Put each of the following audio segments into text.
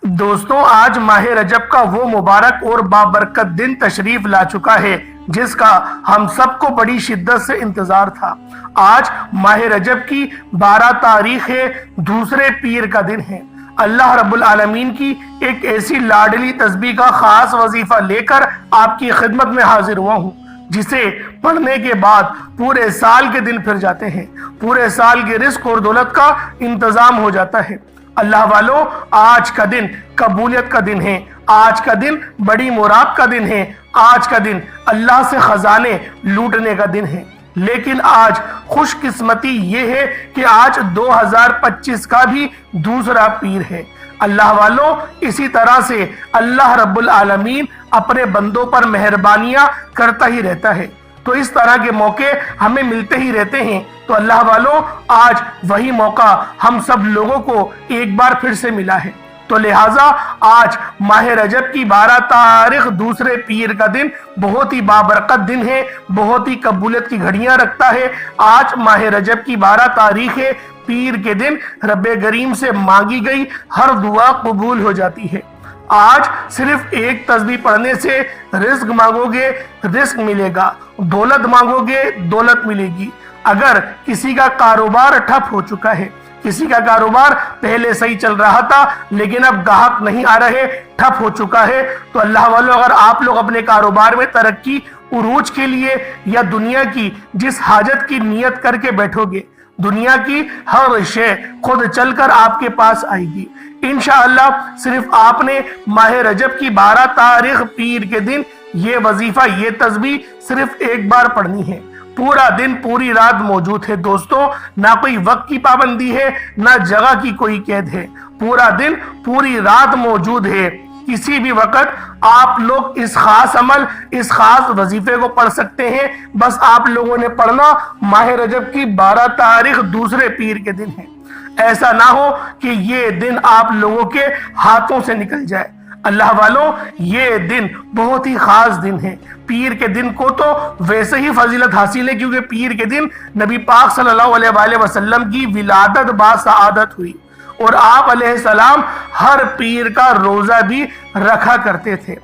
دوستوں، آج ماہ رجب کا وہ مبارک اور بابرکت دن تشریف لا چکا ہے جس کا ہم سب کو بڑی شدت سے انتظار تھا۔ آج ماہ رجب کی 12 تاریخ ہے، دوسرے پیر کا دن ہے۔ اللہ رب العالمین کی ایک ایسی لاڈلی تسبیح کا خاص وظیفہ لے کر آپ کی خدمت میں حاضر ہوا ہوں، جسے پڑھنے کے بعد پورے سال کے دن پھر جاتے ہیں، پورے سال کے رزق اور دولت کا انتظام ہو جاتا ہے۔ اللہ والوں، آج کا دن قبولیت کا دن ہے، آج کا دن بڑی مراد کا دن ہے، آج کا دن اللہ سے خزانے لوٹنے کا دن ہے۔ لیکن آج خوش قسمتی یہ ہے کہ آج 2025 کا بھی دوسرا پیر ہے۔ اللہ والوں، اسی طرح سے اللہ رب العالمین اپنے بندوں پر مہربانیاں کرتا ہی رہتا ہے، تو اس طرح کے موقع ہمیں ملتے ہی رہتے ہیں۔ تو اللہ والوں، آج وہی موقع ہم سب لوگوں کو ایک بار پھر سے ملا ہے، تو لہٰذا آج ماہ رجب کی 12 تاریخ دوسرے پیر کا دن بہت ہی بابرکت دن ہے، بہت ہی قبولیت کی گھڑیاں رکھتا ہے۔ آج ماہ رجب کی 12 تاریخ ہے، پیر کے دن رب کریم سے مانگی گئی ہر دعا قبول ہو جاتی ہے۔ آج صرف ایک تسبیح پڑھنے سے رزق مانگو گے رزق ملے گا، دولت مانگو گے دولت ملے گی۔ اگر کسی کا کاروبار ٹھپ ہو چکا ہے، کسی کا کاروبار پہلے صحیح چل رہا تھا لیکن اب گاہک نہیں آ رہے، ٹھپ ہو چکا ہے، تو اللہ والوں، اگر آپ لوگ اپنے کاروبار میں ترقی عروج کے لیے یا دنیا کی جس حاجت کی نیت کر کے بیٹھو گے، دنیا کی ہر شے خود چل کر آپ کے پاس آئے گی انشاءاللہ۔ صرف آپ نے ماہ رجب کی 12 تاریخ پیر کے دن یہ وظیفہ، یہ تسبیح صرف ایک بار پڑھنی ہے۔ پورا دن پوری رات موجود ہے دوستوں، نہ کوئی وقت کی پابندی ہے، نہ جگہ کی کوئی قید ہے، پورا دن پوری رات موجود ہے۔ کسی بھی وقت آپ لوگ اس خاص عمل، اس خاص وظیفے کو پڑھ سکتے ہیں۔ بس آپ لوگوں نے پڑھنا ماہ رجب کی 12 تاریخ دوسرے پیر کے دن ہے۔ ایسا نہ ہو کہ یہ دن آپ لوگوں کے ہاتھوں سے نکل جائے۔ اللہ والوں، یہ دن بہت ہی خاص دن ہے۔ پیر کے دن کو تو ویسے ہی فضیلت حاصل ہے کیونکہ پیر کے دن نبی پاک صلی اللہ علیہ وآلہ وسلم کی ولادت باسعادت ہوئی، اور آپ علیہ السلام ہر پیر کا روزہ بھی رکھا کرتے تھے۔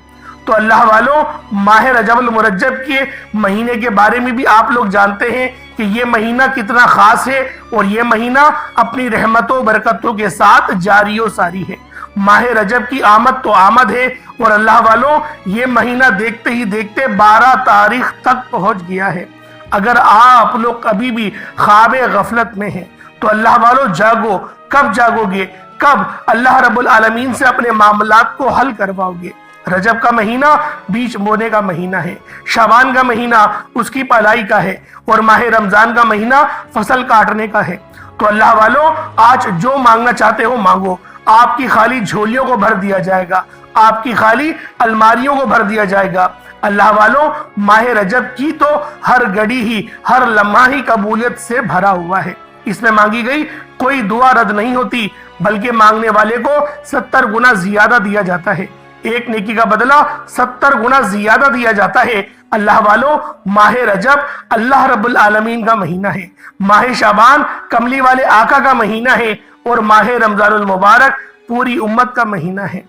تو اللہ والوں، ماہ رجب المرجب کے مہینے کے بارے میں بھی آپ لوگ جانتے ہیں کہ یہ مہینہ کتنا خاص ہے، اور یہ مہینہ اپنی رحمتوں برکتوں کے ساتھ جاری و ساری ہے۔ ماہ رجب کی آمد تو آمد ہے، اور اللہ والوں، یہ مہینہ دیکھتے ہی دیکھتے 12 تاریخ تک پہنچ گیا ہے۔ اگر آپ لوگ ابھی بھی خواب غفلت میں ہیں تو اللہ والوں، جاگو۔ کب جاگو گے؟ کب اللہ رب العالمین سے اپنے معاملات کو حل کرواؤ گے؟ رجب کا مہینہ بیج بونے کا مہینہ ہے، شعبان کا مہینہ اس کی پلائی کا ہے، اور ماہ رمضان کا مہینہ فصل کاٹنے کا ہے۔ تو اللہ والوں، آج جو مانگنا چاہتے ہو مانگو، آپ کی خالی جھولیوں کو بھر دیا جائے گا، آپ کی خالی الماریوں کو بھر دیا جائے گا۔ اللہ والوں، ماہ رجب کی تو ہر گھڑی ہی، ہر لمحہ ہی قبولیت سے بھرا ہوا ہے۔ اس میں مانگی گئی کوئی دعا رد نہیں ہوتی، بلکہ مانگنے والے کو 70 گنا زیادہ دیا جاتا ہے، ایک نیکی کا بدلہ 70 گنا زیادہ دیا جاتا ہے۔ اللہ والوں، ماہ رجب اللہ رب العالمین کا مہینہ ہے، ماہ شعبان کملی والے آقا کا مہینہ ہے، اور ماہ رمضان المبارک پوری امت کا مہینہ ہے۔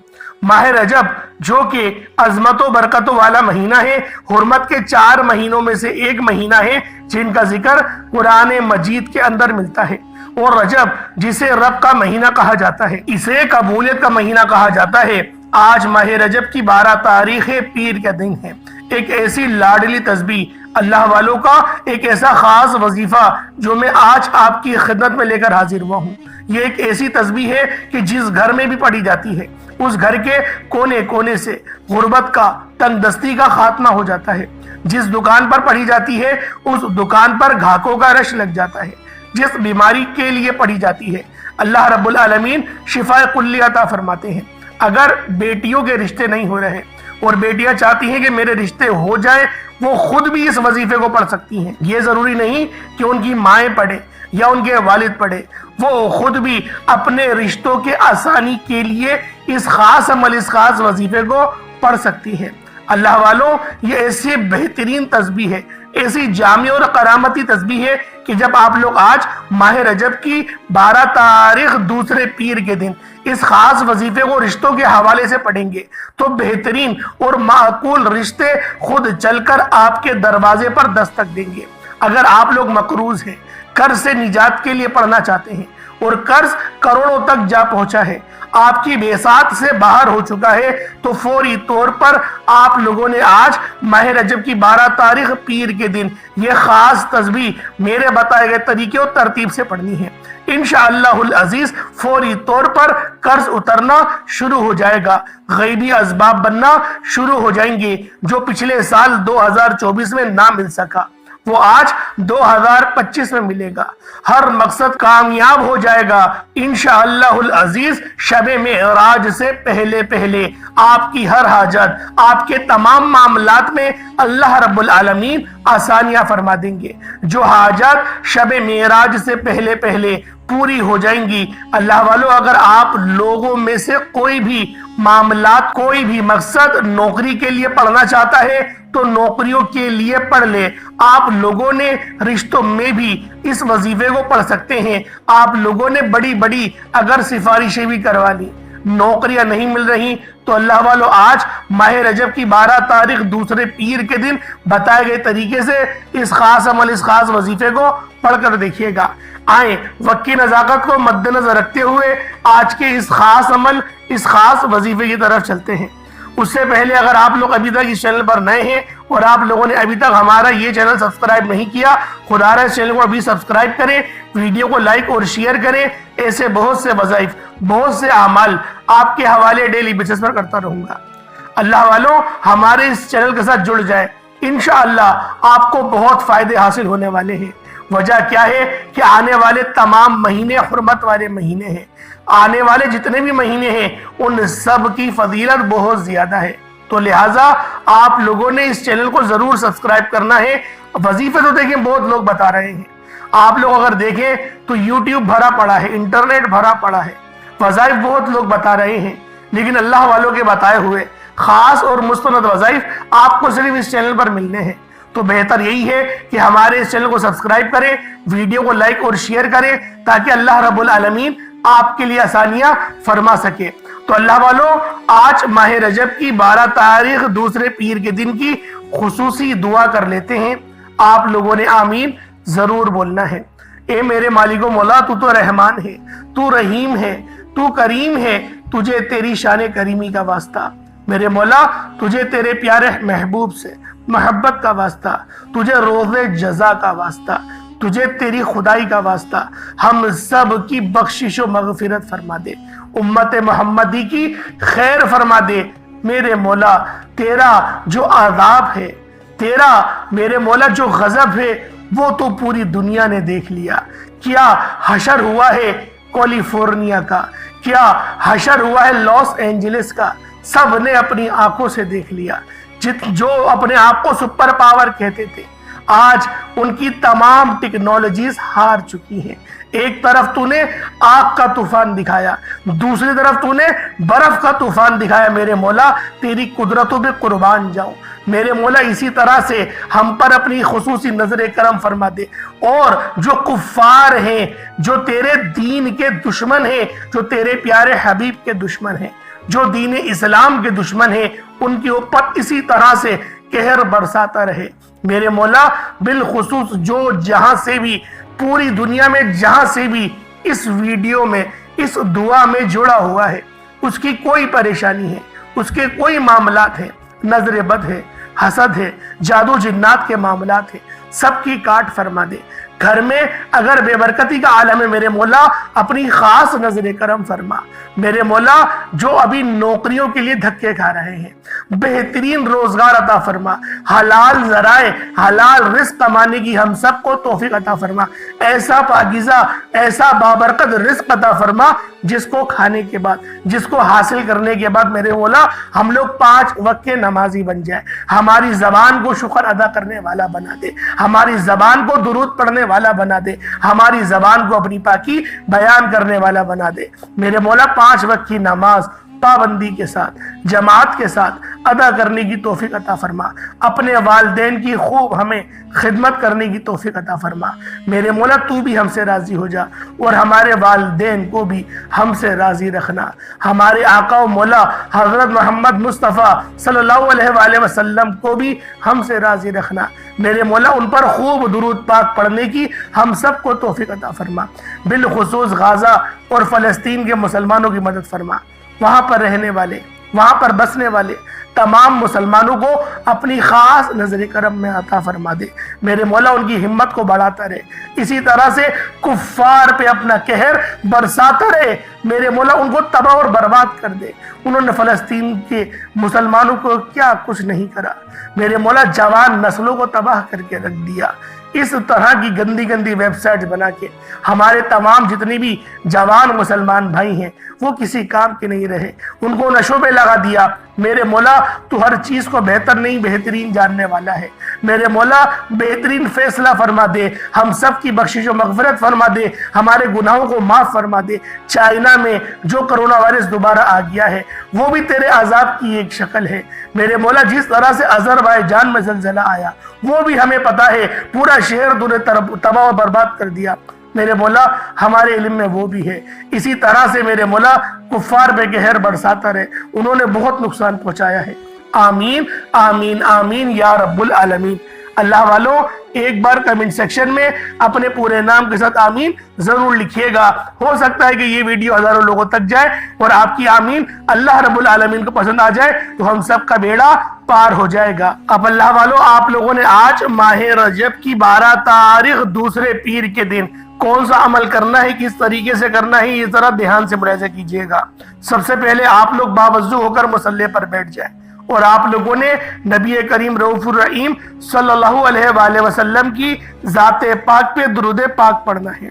ماہ رجب جو کہ عظمت و برکتوں والا مہینہ ہے، حرمت کے 4 مہینوں میں سے ایک مہینہ ہے جن کا ذکر قرآن مجید کے اندر ملتا ہے، اور رجب جسے رب کا مہینہ کہا جاتا ہے، اسے قبولیت کا مہینہ کہا جاتا ہے۔ آج ماہ رجب کی 12 تاریخ پیر کا دن ہے، ایک ایسی لاڈلی تسبیح، اللہ والوں کا ایک ایسا خاص وظیفہ جو میں آج آپ کی خدمت میں لے کر حاضر ہوا ہوں۔ یہ ایک ایسی تسبیح ہے کہ جس گھر میں بھی پڑھی جاتی ہے، اس گھر کے کونے کونے سے غربت کا، تنگ دستی کا خاتمہ ہو جاتا ہے۔ جس دکان پر پڑھی جاتی ہے، اس دکان پر گھاکوں کا رش لگ جاتا ہے۔ جس بیماری کے لیے پڑھی جاتی ہے، اللہ رب العالمین شفا کلی عطا فرماتے ہیں۔ اگر بیٹیوں کے رشتے نہیں ہو رہے اور بیٹیاں چاہتی ہیں کہ میرے رشتے ہو جائیں، وہ خود بھی اس وظیفے کو پڑھ سکتی ہیں۔ یہ ضروری نہیں کہ ان کی مائیں پڑھیں یا ان کے والد پڑھیں، وہ خود بھی اپنے رشتوں کے آسانی کے لیے اس خاص عمل، اس خاص وظیفے کو پڑھ سکتی ہیں۔ اللہ والوں، یہ ایسی بہترین تسبیح ہے ایسی جامع اور کرامتی تسبیح ہے کہ جب آپ لوگ آج ماہ رجب کی 12 تاریخ دوسرے پیر کے دن اس خاص وظیفے کو رشتوں کے حوالے سے پڑھیں گے تو بہترین اور معقول رشتے خود چل کر آپ کے دروازے پر دستک دیں گے۔ اگر آپ لوگ مقروض ہیں، قرض سے نجات کے لیے پڑھنا چاہتے ہیں اور قرض کروڑوں تک جا پہنچا ہے، آپ کی بیسات سے باہر ہو چکا ہے، تو فوری طور پر آپ لوگوں نے آج ماہ رجب کی 12 تاریخ پیر کے دن یہ خاص تسبیح میرے بتائے گئے طریقے اور ترتیب سے پڑھنی ہے۔ انشاءاللہ العزیز فوری طور پر قرض اترنا شروع ہو جائے گا، غیبی اسباب بننا شروع ہو جائیں گے جو پچھلے سال 2024 میں نہ مل سکا، وہ آج 2025 میں ملے گا، ہر مقصد کامیاب ہو جائے گا انشاءاللہ العزیز۔ شب معراج سے پہلے پہلے آپ کی ہر حاجت، آپ کے تمام معاملات میں اللہ رب العالمین آسانیاں فرما دیں گے۔ جو حاجت شب معراج سے پہلے پہلے پوری ہو جائیں گی، اللہ والو اگر آپ لوگوں میں سے کوئی بھی معاملات، کوئی بھی مقصد نوکری کے لیے پڑھنا چاہتا ہے تو نوکریوں کے لیے پڑھ لے۔ آپ لوگوں نے رشتوں میں بھی اس وظیفے کو پڑھ سکتے ہیں۔ آپ لوگوں نے بڑی بڑی اگر سفارشیں بھی کروا لی، نوکریاں نہیں مل رہی، تو اللہ والو آج ماہ رجب کی 12 تاریخ دوسرے پیر کے دن بتائے گئے طریقے سے اس خاص عمل، اس خاص وظیفے کو پڑھ کر دیکھیے گا۔ آئیں وقت کی نزاکت کو مد نظر رکھتے ہوئے آج کے اس خاص عمل، اس خاص وظیفے کی طرف چلتے ہیں۔ اس سے پہلے اگر آپ لوگ ابھی تک اس چینل پر نئے ہیں اور آپ لوگوں نے ابھی تک ہمارا یہ چینل سبسکرائب نہیں کیا، خدا رہا اس چینل کو ابھی سبسکرائب کریں، ویڈیو کو لائک اور شیئر کریں۔ ایسے بہت سے وظائف، بہت سے اعمال آپ کے حوالے ڈیلی بیسس پر کرتا رہوں گا۔ اللہ والوں ہمارے اس چینل کے ساتھ جڑ جائیں، انشاءاللہ آپ کو بہت فائدے حاصل ہونے والے ہیں۔ وجہ کیا ہے کہ آنے والے تمام مہینے حرمت والے مہینے ہیں، آنے والے جتنے بھی مہینے ہیں ان سب کی فضیلت بہت زیادہ ہے، تو لہٰذا آپ لوگوں نے اس چینل کو ضرور سبسکرائب کرنا ہے۔ وظیفے تو دیکھیں بہت لوگ بتا رہے ہیں، آپ لوگ اگر دیکھیں تو یوٹیوب بھرا پڑا ہے، انٹرنیٹ بھرا پڑا ہے، وظائف بہت لوگ بتا رہے ہیں، لیکن اللہ والوں کے بتائے ہوئے خاص اور مستند وظائف آپ کو صرف اس چینل پر ملنے ہیں۔ تو بہتر یہی ہے کہ ہمارے اس چینل کو سبسکرائب کریں، ویڈیو کو لائک اور شیئر کریں تاکہ اللہ رب العالمین آپ کے لیے آسانیاں فرما سکے۔ تو اللہ والوں آج ماہ رجب کی 12 تاریخ دوسرے پیر کے دن کی خصوصی دعا کر لیتے ہیں۔ آپ لوگوں نے آمین ضرور بولنا ہے۔ اے میرے مالک و مولا، تو تو رحمان ہے، تو رحیم ہے، تو کریم ہے، تجھے تیری شان کریمی کا واسطہ۔ میرے مولا تجھے تیرے پیارے محبوب سے محبت کا واسطہ، تجھے روز جزا کا واسطہ، تجھے تیری خدائی کا واسطہ، ہم سب کی بخشش و مغفرت فرما دے، امت محمدی کی خیر فرما دے۔ میرے مولا تیرا جو عذاب ہے، تیرا میرے مولا جو غضب ہے، وہ تو پوری دنیا نے دیکھ لیا۔ کیا حشر ہوا ہے کیلیفورنیا کا، کیا حشر ہوا ہے لاس اینجلس کا، سب نے اپنی آنکھوں سے دیکھ لیا۔ جو اپنے آپ کو سپر پاور کہتے تھے، آج ان کی تمام ٹیکنالوجیز ہار چکی ہیں۔ ایک طرف تو نے آگ کا طوفان دکھایا، دوسری طرف تو نے برف کا طوفان دکھایا۔ میرے مولا تیری قدرتوں پہ قربان جاؤں۔ میرے مولا اسی طرح سے ہم پر اپنی خصوصی نظر کرم فرما دے، اور جو کفار ہیں، جو تیرے دین کے دشمن ہیں، جو تیرے پیارے حبیب کے دشمن ہیں، جو دین اسلام کے دشمن ہیں، ان کے اوپر اسی طرح سے قہر برساتا رہے۔ میرے مولا بالخصوص جو جہاں سے بھی، پوری دنیا میں جہاں سے بھی اس ویڈیو میں، اس دعا میں جڑا ہوا ہے، اس کی کوئی پریشانی ہے، اس کے کوئی معاملات ہیں، نظر بد ہے، حسد ہے، جادو جنات کے معاملات ہیں، سب کی کاٹ فرما دے۔ گھر میں اگر بے برکتی کا عالم ہے، میرے مولا اپنی خاص نظر کرم فرما۔ میرے مولا جو ابھی نوکریوں کے لیے دھکے کھا رہے ہیں، بہترین روزگار عطا فرما، حلال ذرائع، حلال رزق کمانے کی ہم سب کو توفیق عطا فرما، ایسا پاکیزہ، ایسا بابرکت رزق عطا فرما جس کو کھانے کے بعد، جس کو حاصل کرنے کے بعد میرے مولا ہم لوگ 5 وقت کے نمازی بن جائے، ہماری زبان کو شکر ادا کرنے والا بنا دے، ہماری زبان کو درود پڑھنے والا بنا دے، ہماری زبان کو اپنی پاکی بیان کرنے والا بنا دے۔ میرے مولا 5 وقت کی نماز، پابندی کے ساتھ جماعت کے ساتھ ادا کرنے کی توفیق عطا فرما، اپنے والدین کی خوب ہمیں خدمت کرنے کی توفیق عطا فرما۔ میرے مولا تو بھی ہم سے راضی ہو جا اور ہمارے والدین کو بھی ہم سے راضی رکھنا۔ ہمارے آقا و مولا حضرت محمد مصطفیٰ صلی اللہ علیہ وآلہ وسلم کو بھی ہم سے راضی رکھنا۔ میرے مولا ان پر خوب درود پاک پڑھنے کی ہم سب کو توفیق عطا فرما۔ بالخصوص غزہ اور فلسطین کے مسلمانوں کی مدد فرما، وہاں پر رہنے والے، وہاں پر بسنے والے تمام مسلمانوں کو اپنی خاص نظر کرم میں عطا فرما دے۔ میرے مولا ان کی ہمت کو بڑھاتا رہے، اسی طرح سے کفار پہ اپنا قہر برساتا رہے۔ میرے مولا ان کو تباہ اور برباد کر دے۔ انہوں نے فلسطین کے مسلمانوں کو کیا کچھ نہیں کرا، میرے مولا جوان نسلوں کو تباہ کر کے رکھ دیا۔ اس طرح کی گندی گندی ویب سائٹ بنا کے ہمارے تمام جتنی بھی جوان مسلمان بھائی ہیں وہ کسی کام کے نہیں رہے، ان کو نشوں پہ لگا دیا۔ میرے مولا تو ہر چیز کو بہتر نہیں بہترین جاننے والا ہے۔ میرے مولا بہترین فیصلہ فرما دے، ہم سب کی بخشش و مغفرت فرما دے، ہمارے گناہوں کو معاف فرما دے۔ چائنا میں جو کرونا وائرس دوبارہ آ گیا ہے وہ بھی تیرے عذاب کی ایک شکل ہے۔ میرے مولا جس طرح سے آذربائیجان میں زلزلہ آیا وہ بھی ہمیں پتا ہے، پورا شہر نے تباہ و برباد کر دیا۔ میرے مولا ہمارے علم میں وہ بھی ہے۔ اسی طرح سے میرے مولا کفار پہ قہر برساتا رہے، انہوں نے بہت نقصان پہنچایا ہے۔ آمین آمین آمین یا رب العالمین۔ اللہ والوں ایک بار کمنٹ سیکشن میں اپنے پورے نام کے ساتھ آمین ضرور لکھیے گا، ہو سکتا ہے کہ یہ ویڈیو ہزاروں لوگوں تک جائے اور آپ کی آمین اللہ رب العالمین کو پسند آ جائے تو ہم سب کا بیڑا پار ہو جائے گا۔ اب اللہ والوں آپ لوگوں نے آج ماہ رجب کی 12 تاریخ دوسرے پیر کے دن کون سا عمل کرنا ہے، کس طریقے سے کرنا ہے، یہ ذرا دھیان سے ملاحظہ کیجئے گا۔ سب سے پہلے آپ لوگ باوضو ہو کر مصلی پر بیٹھ جائیں اور آپ لوگوں نے نبی کریم رؤوف الرحیم صلی اللہ علیہ وآلہ وسلم کی ذات پاک پہ درود پاک پڑھنا ہے۔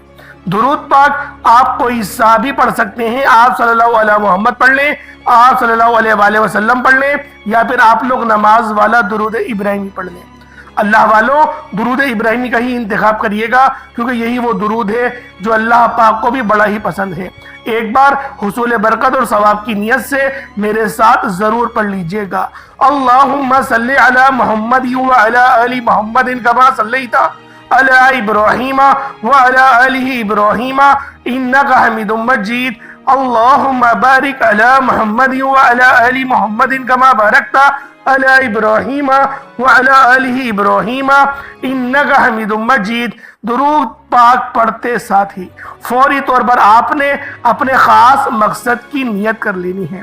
درود پاک آپ کوئی سا بھی پڑھ سکتے ہیں، آپ صلی اللہ علیہ محمد پڑھ لیں، آپ صلی اللہ علیہ وآلہ وسلم پڑھ لیں، یا پھر آپ لوگ نماز والا درود ابراہیمی پڑھ لیں۔ اللہ والوں درود ابراہیمی کا ہی انتخاب کریے گا کیونکہ یہی وہ درود ہے جو اللہ پاک کو بھی بڑا ہی پسند ہے۔ ایک بار حصول برکت اور ثواب کی نیت سے میرے ساتھ ضرور پڑھ لیجئے گا۔ اللہم صلی علی محمد وعلی آل محمد کما صلیت علی ابراہیم وعلی آل ابراہیم انکا حمید مجید۔ اللہم بارک علی محمد وعلی آل محمد کما بارکت علی ابراہیم وعلی آل ابراہیم انکا حمید مجید۔ درود پاک پڑھتے ساتھ ہی فوری طور پر آپ نے اپنے خاص مقصد کی نیت کر لینی ہے۔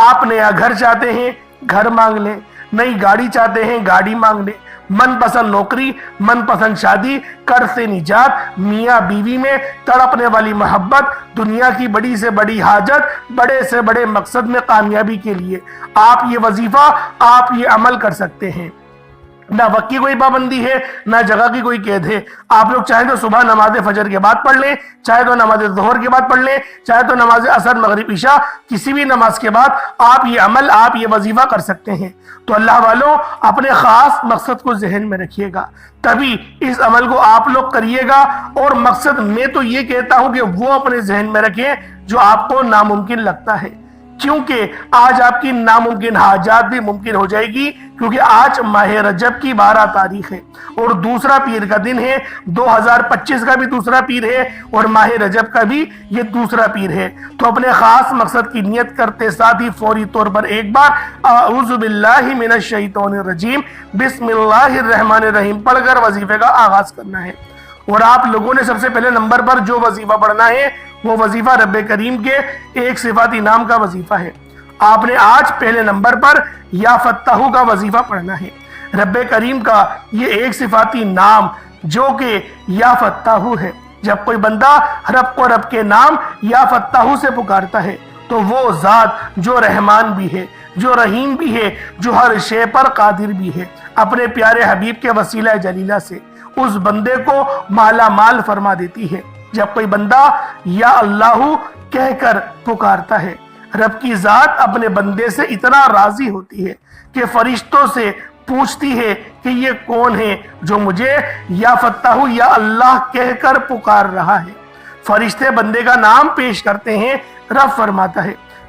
آپ نیا گھر چاہتے ہیں گھر مانگ لیں، نئی گاڑی چاہتے ہیں گاڑی مانگ لیں، من پسند نوکری، من پسند شادی، قرض سے نجات، میاں بیوی میں تڑپنے والی محبت، دنیا کی بڑی سے بڑی حاجت، بڑے سے بڑے مقصد میں کامیابی کے لیے آپ یہ وظیفہ، آپ یہ عمل کر سکتے ہیں۔ نہ وقت کی کوئی پابندی ہے، نہ جگہ کی کوئی قید ہے۔ آپ لوگ چاہیں تو صبح نماز فجر کے بعد پڑھ لیں، چاہے تو نماز ظہر کے بعد پڑھ لیں، چاہے تو نماز عصر مغرب عشاء، کسی بھی نماز کے بعد آپ یہ عمل، آپ یہ وظیفہ کر سکتے ہیں۔ تو اللہ والوں اپنے خاص مقصد کو ذہن میں رکھیے گا، تبھی اس عمل کو آپ لوگ کریے گا۔ اور مقصد میں تو یہ کہتا ہوں کہ وہ اپنے ذہن میں رکھیں جو آپ کو ناممکن لگتا ہے، کیونکہ آج آپ کی ناممکن حاجات بھی ممکن ہو جائے گی، کیونکہ آج ماہ رجب کی 12 تاریخ ہے اور دوسرا پیر کا دن ہے، 2025 کا بھی دوسرا پیر ہے اور ماہ رجب کا بھی یہ دوسرا پیر ہے۔ تو اپنے خاص مقصد کی نیت کرتے ساتھ ہی فوری طور پر ایک بار اعوذ باللہ من الشیطان الرجیم بسم اللہ الرحمن الرحیم پڑھ کر وظیفے کا آغاز کرنا ہے۔ اور آپ لوگوں نے سب سے پہلے نمبر پر جو وظیفہ پڑھنا ہے وہ وظیفہ رب کریم کے ایک صفاتی نام کا وظیفہ ہے۔ آپ نے آج پہلے نمبر پر یا فتاحو کا وظیفہ پڑھنا ہے۔ رب کریم کا یہ ایک صفاتی نام جو کہ یا فتاحو ہے، جب کوئی بندہ رب کو رب کے نام یا فتاحو سے پکارتا ہے تو وہ ذات جو رحمان بھی ہے، جو رحیم بھی ہے، جو ہر شے پر قادر بھی ہے، اپنے پیارے حبیب کے وسیلہ جلیلہ سے اس بندے کو مالا مال فرما دیتی ہے۔ جب کوئی بندہ یا اللہ کہہ کر پکارتا ہے، رب کی ذات اپنے بندے سے اتنا راضی ہوتی ہے کہ فرشتوں سے پوچھتی ہے کہ یہ کون ہے جو مجھے یا فتاحو یا اللہ کہہ کر پکار رہا ہے۔ فرشتے بندے کا نام پیش کرتے ہیں، رب فرماتا ہے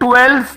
12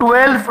12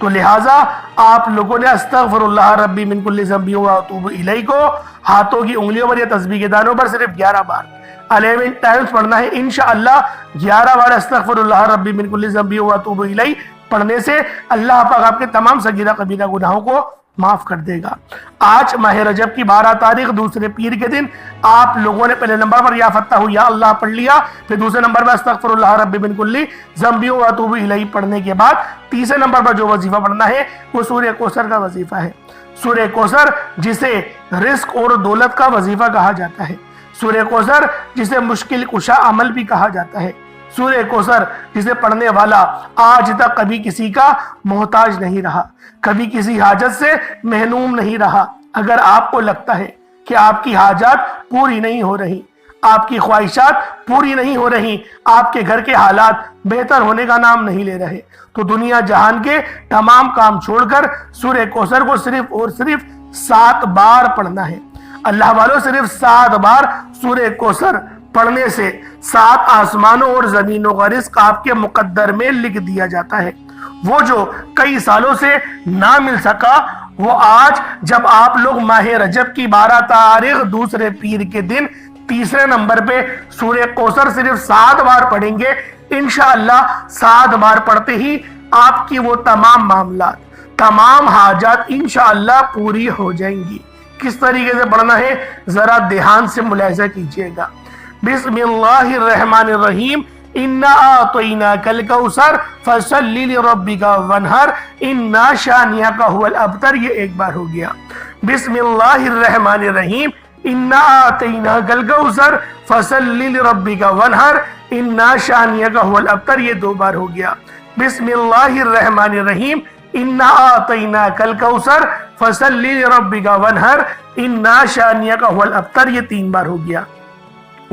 تو لہٰذا آپ لوگوں نے استغفراللہ ربی من کل ذنب و اتوب الیہ کو ہاتھوں کی انگلیوں پر یا تسبیح کے دانوں پر صرف 11 بار 11 ٹائمز پڑھنا ہے انشاءاللہ 11 بار استغفراللہ ربی من کل ذنب و اتوب الیہ پڑھنے سے اللہ پاک آپ کے تمام صغیرہ کبیرہ گناہوں کو معاف کر دے گا۔ آج ماہ رجب کی 12 تاریخ دوسرے پیر کے دن آپ لوگوں نے پہلے نمبر پر یا فتح یا اللہ پڑھ لیا، پھر دوسرے نمبر پر استغفراللہ ربی من کل ذنب و اتوب الیہ پڑھنے کے بعد تیسرے نمبر پر جو وظیفہ پڑھنا ہے وہ سورہ کوثر کا وظیفہ ہے۔ سورہ کوثر جسے رزق اور دولت کا وظیفہ کہا جاتا ہے، سورہ کوثر جسے مشکل کشا عمل بھی کہا جاتا ہے، سورہ کوثر جسے پڑھنے والا آج تک کبھی کسی کا محتاج نہیں رہا، کبھی کسی حاجت سے محروم نہیں رہا۔ اگر آپ کو لگتا ہے کہ آپ کی حاجات پوری نہیں ہو رہی، آپ کی خواہشات پوری نہیں ہو رہی، آپ کے گھر کے حالات بہتر ہونے کا نام نہیں لے رہے، تو دنیا جہان کے تمام کام چھوڑ کر سورہ کوثر کو صرف اور صرف 7 بار پڑھنا ہے۔ اللہ والوں، صرف 7 بار سورہ کوثر پڑھنے سے 7 آسمانوں اور زمینوں کا رزق آپ کے مقدر میں لکھ دیا جاتا ہے۔ وہ جو کئی سالوں سے نہ مل سکا، وہ آج جب آپ لوگ ماہ رجب کی 12 تاریخ دوسرے پیر کے دن تیسرے نمبر پہ سورہ کوثر صرف 7 بار پڑھیں گے، انشاءاللہ 7 بار پڑھتے ہی آپ کی وہ تمام معاملات، تمام حاجات انشاءاللہ پوری ہو جائیں گی۔ کس طریقے سے پڑھنا ہے ذرا دھیان سے ملاحظہ کیجئے گا۔ بسم اللہ الرحمن الرحیم، انا اعطیناک الکوثر فصل لربک وانحر انا شانئک هو الابتر، یہ ایک بار ہو گیا۔ بسم اللہ الرحمن الرحیم، انا اعطیناک الکوثر فصل لربک وانحر انا شانئک هو الابتر، یہ 2 بار ہو گیا۔ بسم اللہ الرحمن الرحیم، انا اعطیناک الکوثر فصل لربک وانحر انا شانئک هو الابتر، یہ 3 بار ہو گیا۔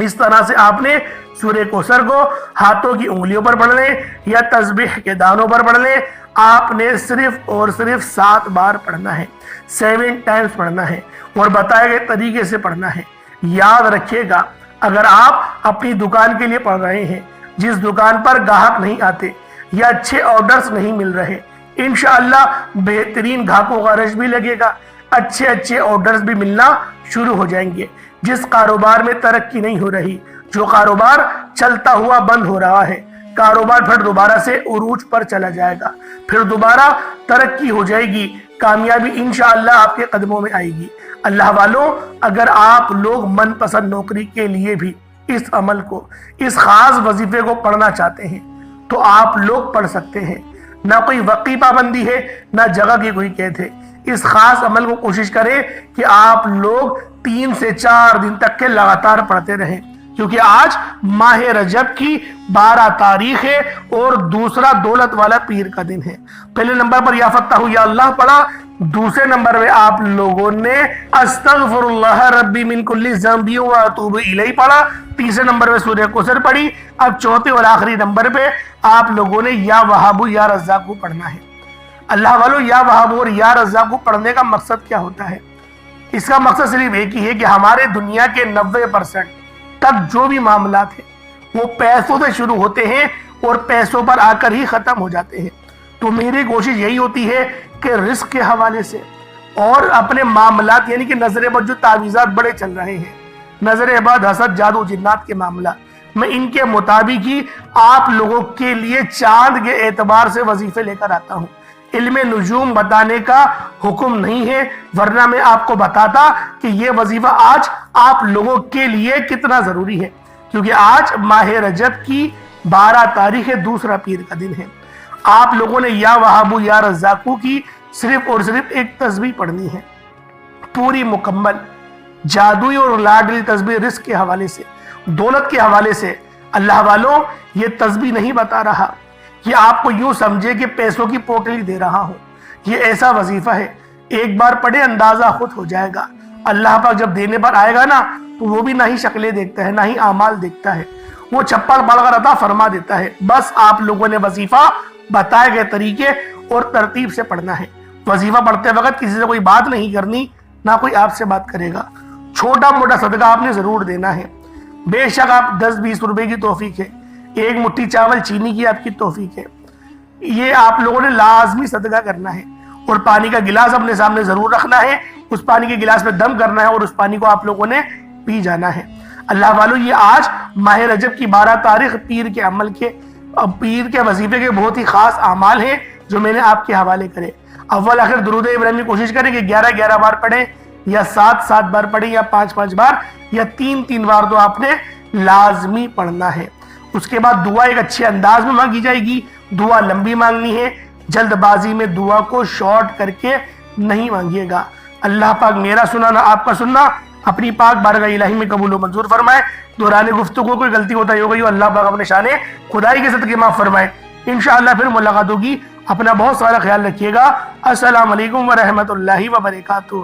اس طرح سے آپ نے سورہ کوثر کو ہاتھوں کی انگلیوں پر پڑھ لیں یا تسبیح کے دانوں پر پڑھ لیں، آپ نے صرف اور صرف 7 بار پڑھنا ہے، 7 ٹائمز پڑھنا ہے اور بتائے گئے طریقے سے پڑھنا ہے۔ یاد رکھیے گا، اگر آپ اپنی دکان کے لیے پڑھ رہے ہیں، جس دکان پر گاہک نہیں آتے یا اچھے آرڈرز نہیں مل رہے، انشاءاللہ بہترین گاہکوں کا رش بھی لگے گا، اچھے آرڈرز بھی ملنا شروع ہو جائیں گے۔ جس کاروبار میں ترقی نہیں ہو رہی، جو کاروبار چلتا ہوا بند ہو رہا ہے، کاروبار پھر دوبارہ سے عروج پر چلا جائے گا، پھر دوبارہ ترقی ہو جائے گی، کامیابی انشاءاللہ آپ کے قدموں میں آئے گی۔ اللہ والوں، اگر آپ لوگ من پسند نوکری کے لیے بھی اس عمل کو، اس خاص وظیفے کو پڑھنا چاہتے ہیں تو آپ لوگ پڑھ سکتے ہیں۔ نہ کوئی وقتی پابندی ہے، نہ جگہ کی کوئی قید ہے۔ اس خاص عمل کو کوشش کریں کہ آپ لوگ 3 سے 4 دن تک کے لگاتار پڑھتے رہیں، کیونکہ آج ماہ رجب کی 12 تاریخ ہے اور دوسرا دولت والا پیر کا دن ہے۔ پہلے نمبر پر یا فتح یا اللہ پڑھا، دوسرے نمبر پہ آپ لوگوں نے استغفراللہ ربی من کل ذنب و اتوب الیہ پڑھا، تیسرے نمبر پہ سورہ کوثر پڑھی، اب چوتھے اور آخری نمبر پہ آپ لوگوں نے یا وہاب یا رزاق پڑھنا ہے۔ اللہ والوں، یا وہاب اور یا رزاق پڑھنے کا مقصد کیا ہوتا ہے؟ اس کا مقصد صرف ایک ہی ہے کہ ہمارے دنیا کے 90% تک جو بھی معاملات ہیں وہ پیسوں سے شروع ہوتے ہیں اور پیسوں پر آ کر ہی ختم ہو جاتے ہیں۔ تو میری کوشش یہی ہوتی ہے کہ رزق کے حوالے سے اور اپنے معاملات، یعنی کہ نظر بد جو تعویذات بڑے چل رہے ہیں، نظر بد، حسد، جادو، جنات کے معاملات، میں ان کے مطابق ہی آپ لوگوں کے لیے چاند کے اعتبار سے وظیفے لے کر آتا ہوں۔ علم نجوم بتانے کا حکم نہیں ہے، ورنہ میں آپ کو بتاتا کہ یہ وظیفہ آج آپ لوگوں کے لیے کتنا ضروری ہے، کیونکہ آج ماہ رجب کی 12 تاریخ دوسرا پیر کا دن ہے۔ آپ لوگوں نے یا وہابو یا رزاقو کی صرف اور صرف ایک تسبیح پڑھنی ہے، پوری مکمل جادوئی اور لاڈلی تسبیح، رزق کے حوالے سے، دولت کے حوالے سے۔ اللہ والوں، یہ تسبیح نہیں بتا رہا، یہ آپ کو یوں سمجھے کہ پیسوں کی پوٹلی دے رہا ہوں۔ یہ ایسا وظیفہ ہے، ایک بار پڑھے اندازہ خود ہو جائے گا۔ اللہ پاک جب دینے پر آئے گا نا، تو وہ بھی نہ ہی شکلیں دیکھتا ہے، نہ ہی اعمال دیکھتا ہے، وہ چھپڑ پڑھ کر عطا فرما دیتا ہے۔ بس آپ لوگوں نے وظیفہ بتائے گئے طریقے اور ترتیب سے پڑھنا ہے۔ وظیفہ پڑھتے وقت کسی سے کوئی بات نہیں کرنی، نہ کوئی آپ سے بات کرے گا۔ چھوٹا موٹا صدقہ آپ نے ضرور دینا ہے، بے شک آپ 10-20 روپے کی توفیق ہے، 1 مٹھی چاول چینی کی آپ کی توفیق ہے، یہ آپ لوگوں نے لازمی صدقہ کرنا ہے، اور پانی کا گلاس اپنے سامنے ضرور رکھنا ہے، اس پانی کے گلاس میں دم کرنا ہے اور اس پانی کو آپ لوگوں نے پی جانا ہے۔ اللہ والو، یہ آج ماہ رجب کی 12 تاریخ پیر کے وظیفے کے بہت ہی خاص اعمال ہیں جو میں نے آپ کے حوالے کرے۔ اول آخر درود ابراہیمی کوشش کریں کہ 11 بار پڑھیں، یا 7 بار پڑھیں، یا 5 بار، یا 3 بار تو آپ نے لازمی پڑھنا ہے۔ اس کے بعد دعا ایک اچھے انداز میں مانگی جائے گی، دعا لمبی مانگنی ہے، جلد بازی میں دعا کو شارٹ کر کے نہیں مانگیے گا۔ اللہ پاک میرا سنانا، آپ کا سننا اپنی پاک بارگاہ الہی میں قبول و منظور فرمائے۔ دوران گفتگو کوئی غلطی ہوتا ہو گئی ہو، اللہ پاک اپنے شان خدائی کے صدقے معاف فرمائے۔ انشاءاللہ پھر ملاقات ہوگی، اپنا بہت سارا خیال رکھیے گا۔ السلام علیکم ورحمۃ اللہ وبرکاتہ۔